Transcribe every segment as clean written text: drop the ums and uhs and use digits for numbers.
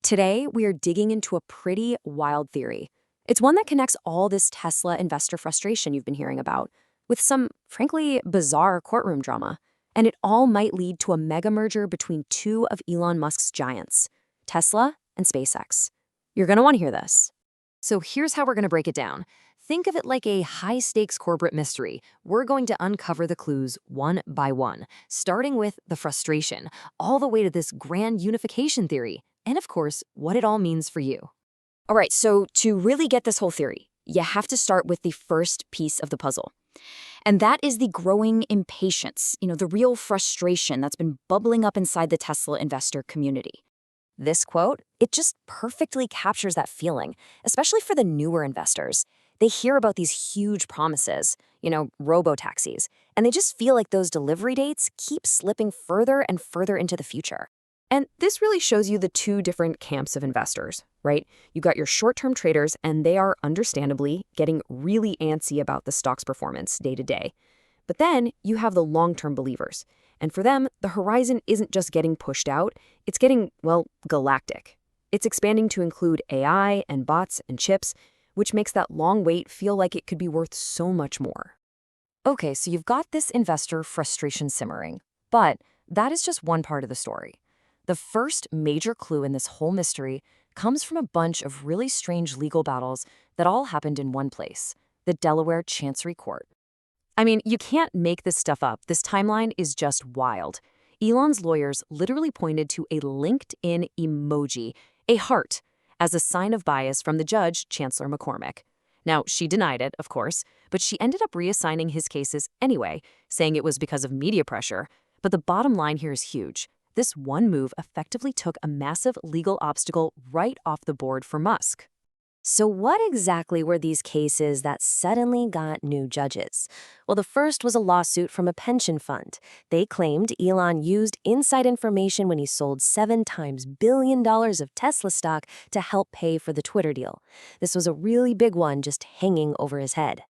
Today, we are digging into a pretty wild theory. It's one that connects all this Tesla investor frustration you've been hearing about with some, frankly, bizarre courtroom drama. And it all might lead to a mega merger between two of Elon Musk's giants, Tesla and SpaceX. You're going to want to hear this. So here's how we're going to break it down. Think of it like a high-stakes corporate mystery. We're going to uncover the clues one by one, starting with the frustration, all the way to this grand unification theory, and of course, what it all means for you. All right, so to really get this whole theory, you have to start with the first piece of the puzzle. And that is the growing impatience, the real frustration that's been bubbling up inside the Tesla investor community. This quote, it just perfectly captures that feeling, especially for the newer investors. They hear about these huge promises, robo-taxis, and they just feel like those delivery dates keep slipping further and further into the future. And this really shows you the two different camps of investors, right? You got your short-term traders, and they are understandably getting really antsy about the stock's performance day to day. But then you have the long-term believers. And for them, the horizon isn't just getting pushed out, it's getting, galactic. It's expanding to include AI and bots and chips, which makes that long wait feel like it could be worth so much more. Okay, so you've got this investor frustration simmering, but that is just one part of the story. The first major clue in this whole mystery comes from a bunch of really strange legal battles that all happened in one place, the Delaware Chancery Court. I mean, you can't make this stuff up. This timeline is just wild. Elon's lawyers literally pointed to a LinkedIn emoji, a heart, as a sign of bias from the judge, Chancellor McCormick. Now, she denied it, of course, but she ended up reassigning his cases anyway, saying it was because of media pressure. But the bottom line here is huge. This one move effectively took a massive legal obstacle right off the board for Musk. So what exactly were these cases that suddenly got new judges? Well, the first was a lawsuit from a pension fund. They claimed Elon used inside information when he sold $7 billion of Tesla stock to help pay for the Twitter deal. This was a really big one just hanging over his head.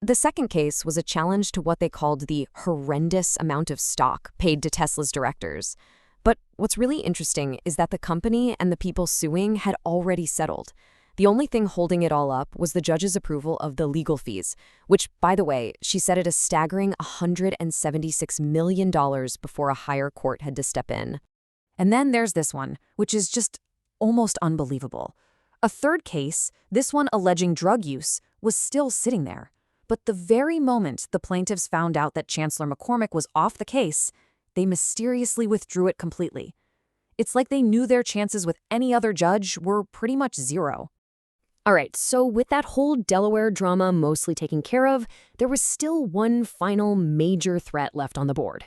The second case was a challenge to what they called the horrendous amount of stock paid to Tesla's directors. But what's really interesting is that the company and the people suing had already settled. The only thing holding it all up was the judge's approval of the legal fees, which, by the way, she set at a staggering $176 million before a higher court had to step in. And then there's this one, which is just almost unbelievable. A third case, this one alleging drug use, was still sitting there. But the very moment the plaintiffs found out that Chancellor McCormick was off the case, they mysteriously withdrew it completely. It's like they knew their chances with any other judge were pretty much zero. All right, so with that whole Delaware drama mostly taken care of, there was still one final major threat left on the board.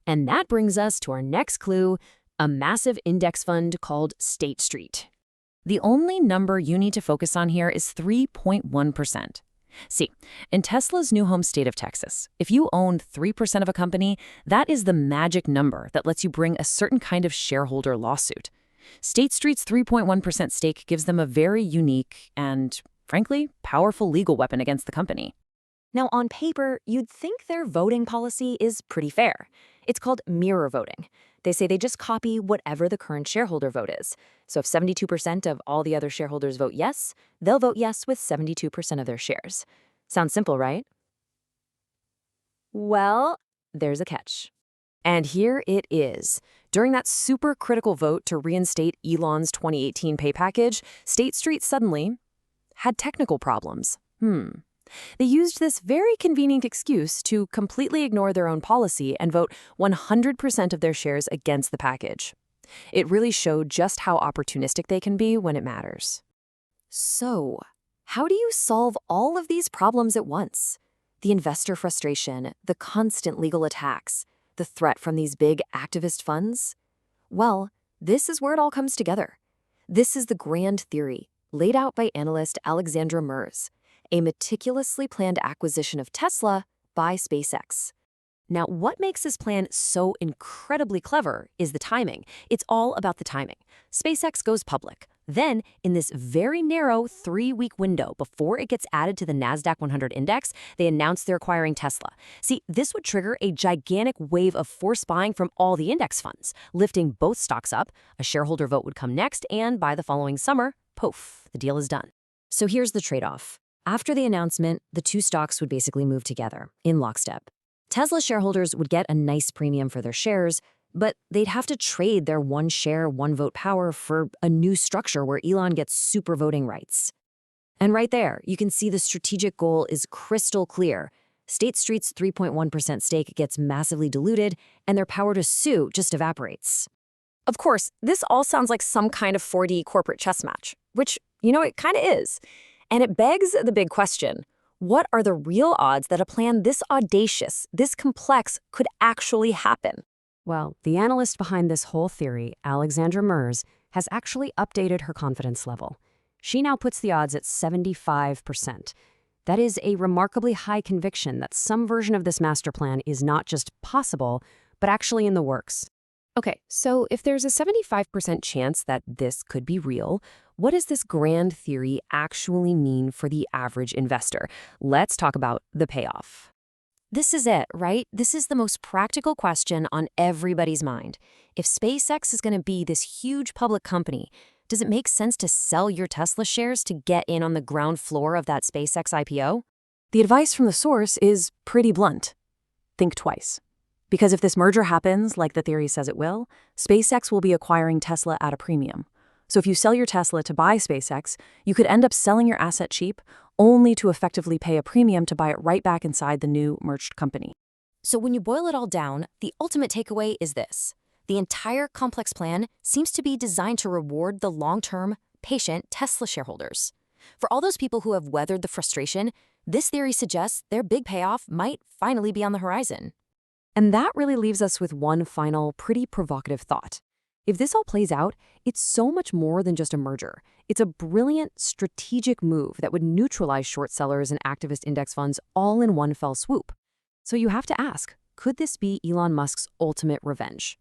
And that brings us to our next clue, a massive index fund called State Street. The only number you need to focus on here is 3.1%. See, in Tesla's new home state of Texas, if you own 3% of a company, that is the magic number that lets you bring a certain kind of shareholder lawsuit. State Street's 3.1% stake gives them a very unique and, frankly, powerful legal weapon against the company. Now, on paper, you'd think their voting policy is pretty fair. It's called mirror voting. They say they just copy whatever the current shareholder vote is. So if 72% of all the other shareholders vote yes, they'll vote yes with 72% of their shares. Sounds simple, right? Well, there's a catch. And here it is. During that super critical vote to reinstate Elon's 2018 pay package, State Street suddenly had technical problems. They used this very convenient excuse to completely ignore their own policy and vote 100% of their shares against the package. It really showed just how opportunistic they can be when it matters. So, how do you solve all of these problems at once? The investor frustration, the constant legal attacks, the threat from these big activist funds? Well, this is where it all comes together. This is the grand theory, laid out by analyst Alexandra Merz, a meticulously planned acquisition of Tesla by SpaceX. Now, what makes this plan so incredibly clever is the timing. It's all about the timing. SpaceX goes public. Then, in this very narrow 3-week window before it gets added to the NASDAQ 100 index, they announced they're acquiring Tesla. See, this would trigger a gigantic wave of forced buying from all the index funds, lifting both stocks up. A shareholder vote would come next, and by the following summer, poof, the deal is done. So here's the trade-off. After the announcement, the two stocks would basically move together, in lockstep. Tesla shareholders would get a nice premium for their shares, but they'd have to trade their one share, one vote power for a new structure where Elon gets super voting rights. And right there, you can see the strategic goal is crystal clear. State Street's 3.1% stake gets massively diluted, and their power to sue just evaporates. Of course, this all sounds like some kind of 4D corporate chess match, which, it kind of is. And it begs the big question. What are the real odds that a plan this audacious, this complex, could actually happen? Well, the analyst behind this whole theory, Alexandra Merz, has actually updated her confidence level. She now puts the odds at 75%. That is a remarkably high conviction that some version of this master plan is not just possible, but actually in the works. Okay, so if there's a 75% chance that this could be real, what does this grand theory actually mean for the average investor? Let's talk about the payoff. This is it, right? This is the most practical question on everybody's mind. If SpaceX is going to be this huge public company, does it make sense to sell your Tesla shares to get in on the ground floor of that SpaceX IPO? The advice from the source is pretty blunt. Think twice. Because if this merger happens, like the theory says it will, SpaceX will be acquiring Tesla at a premium. So if you sell your Tesla to buy SpaceX, you could end up selling your asset cheap, only to effectively pay a premium to buy it right back inside the new merged company. So when you boil it all down, the ultimate takeaway is this. The entire complex plan seems to be designed to reward the long-term, patient Tesla shareholders. For all those people who have weathered the frustration, this theory suggests their big payoff might finally be on the horizon. And that really leaves us with one final, pretty provocative thought. If this all plays out, it's so much more than just a merger. It's a brilliant, strategic move that would neutralize short sellers and activist index funds all in one fell swoop. So you have to ask, could this be Elon Musk's ultimate revenge?